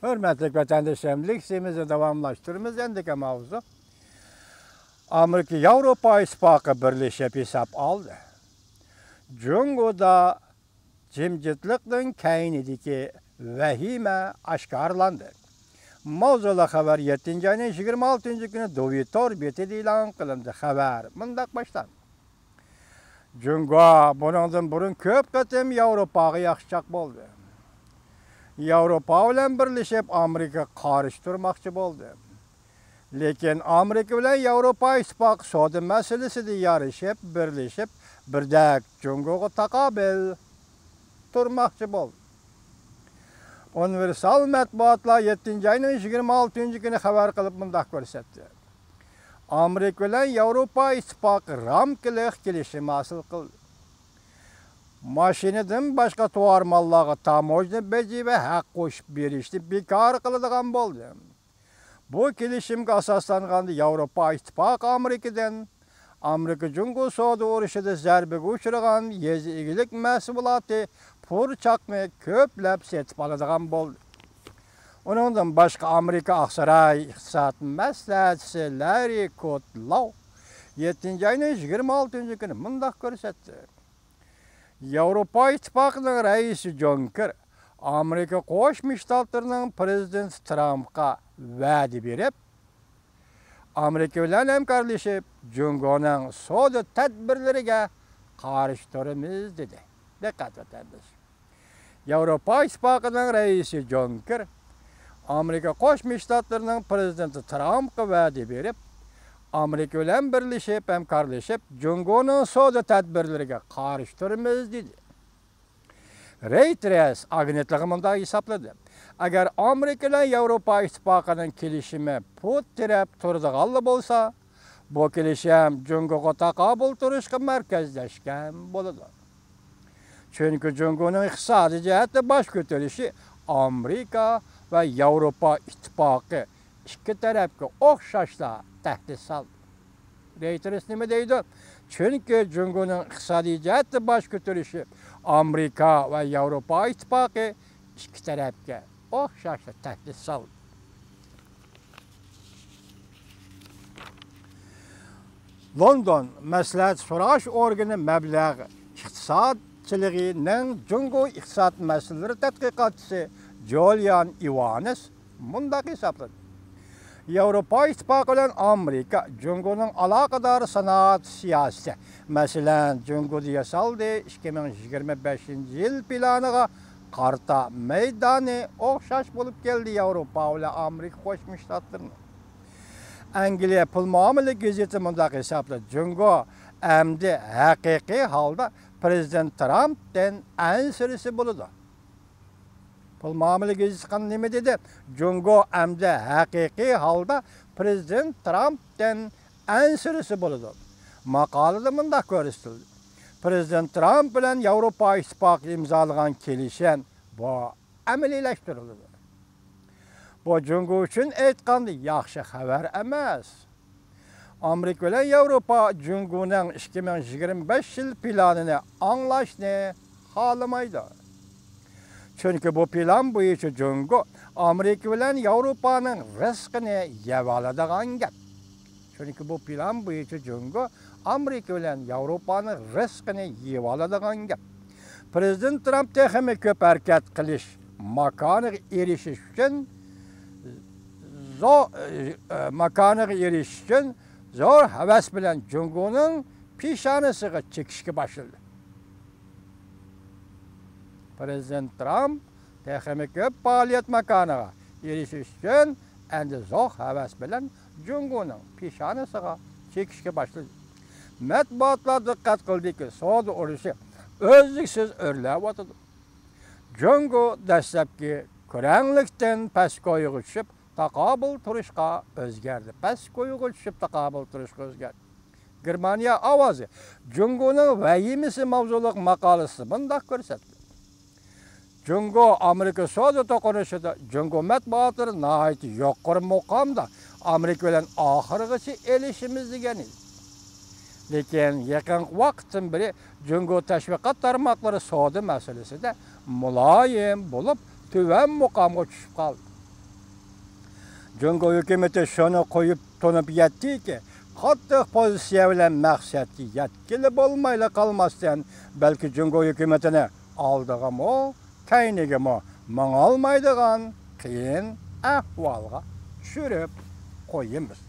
Hürmetli vatandaşlarım, leksimizi devamlaştırırız. Endiki mavzu. Amerika Avrupa İttifakı birleşip hesap aldı. Cungo'da cimcitlikten keynideki vehime aşkarlandı. Mavzula haber 7. ayının 26. günü Dovitor beti ilan kılındı haber. Mındak baştan. Cungo bundan burun köp katım Avrupa'ya yakışacak oldu. Avrupa bilen birleşip Amerika karıştırmakçı oldu. Lekin Amerika bilen Avrupa İttifakı soda meselesi de yarışıp, birleşip, birdek Cungo'ya takabil durmakçı oldu. Universal Matbuatla 7. ayının 26. günü haber kılıp mındak görsetti. Amerika bilen Avrupa İttifakı ramkilik kelişimi asıl kıldı. Maşinadan başka tuvar mallarga tamojna beji ve hak koşup berişti bekar kılıdığan oldu. Bu kelişimge asaslanğanda Avrupa İttifakı Amerikadan Amerika Cungo soda uruşida zarbege uçurğan yezi igilik mahsulatı pur çakmı köplep setip alıdığan oldu. Onundan başka Amerika Aksaray İktisat Məsləhətçisi Larry Kudlow 7. ayının 26. günü mındak görsetti. Avrupa İttifakı'nın reisi Juncker, Amerika Qoşmuş Ştatlarının prezidenti Trump'a vədi berip, Amerika bilen hemkarlaşıp Jungo'nun soda tedbirlerine karşı durumuz dedi. Dikkat vatandaş. Avrupa İttifakı'nın reisi Juncker, Amerika Qoşmuş Ştatlarının prezidenti Trump'a vədi berip, Amerika bilen birleşip hemkarlaşıp Jungo'nun soda tedbirlerine karşı durumuz dedi. Reuters agentliğinde hesapladı. Eğer Amerika ile Avrupa İttifakı'nın kelişimi put tirep turduğalı bolsa, bu kelişim Jungo'ya takabul turuşka merkezleşken boludu. Çünkü Jungo'nun iqtisadi cihette baş götürüşü Amerika ve Avrupa İttifakı iki tarafga oxşaşla tehdit saldı. Reuters nime deydi? Çünkü Jungo'nun iqtisadi cihette baş götürüşü Amerika ve Avrupa İttifakı iki tarafga oxşaşla tehdit saldı. London Məsləhət Soraş Organı məbləği iqtisadçılığının Jungo iqtisad məsələləri tədqiqatçısı Julian Ivanes mundaq hesapladı. Avrupa İttifakı ile Amerika, Jungo'nun alakadar sanat siyaseti. Mesela Jungo'da yasaldı 2025 yıl planıga karta meydanı oxşaş bulup geldi Avrupa ile Amerika Qoşmuş Ştatlarına. Angliya Pul Muamele gazeti mundaq hesapladı. Jungo emdi hakiki halda Prezident Trump'ten en sırası buludu. Pul Muamele gazetesi nime dedi? Jungo emdi hakiki halda Prezident Trump'ten en sırası buludu. Makalada mundaq görüstüldü. Prezident Trump bilen Avrupa İttifakı imzalagan kelişen bu amelileştirildi. Bu Jungo üçün aytqanda yaxşı haber emas. Amerika bilen Avrupa Jungo'nun 2025 yıl planını anlaşını halamaydı. Çünkü bu plan boyunca Jungo Amerika bilen Avrupa'nın rızkını yevaladığan gap. Çünkü bu plan boyunca Jungo Amerika bilen Avrupa'nın rızkını yevaladığan gap. Prezident Trump texmi köp hareket kılış makanı erişiş için zor heves bilen Jungo'nun pişanısıga çekişki başladı. Prezident Trump texmi köp faaliyet makanıga erişiş için endi zor heves bilen Jungo'nun pişanısıga çekişki başladı. Matbuatlar dikkat kıldı ki soda uruşu özlüksüz örlep oturdu. Jungo dastlabki kuranlıktan pastko'ya tushib taqabul turishga o'zgardi. Pastko'ya tushib taqabul turishga o'zgardi. Germaniya ovozi Jungo'ning vahimasi mavzuliq maqolasi bundaq ko'rsatdi. Jungo Amerika soda to'qinishida Jungo matbuotlari nihoyatda yuqori muqomda Amerika bilan oxirigacha elishimiz degan edi. Lekin yaqin vaqtdan beri Jungo tashviqot tarmoqlari soda masalasida muloyim bo'lib, tuvan muqomga tushib qoldi. Cungo hükümeti şunu koyup tonup yetti ki, qattiq pozitsiya bilan maqsadga yetkili bo'lmayla qalmasdan, balki Cungo hükümetini aldig'imi, kaynigimi mangolmaydigan qiyin ahvolga tushirib qo'yamiz.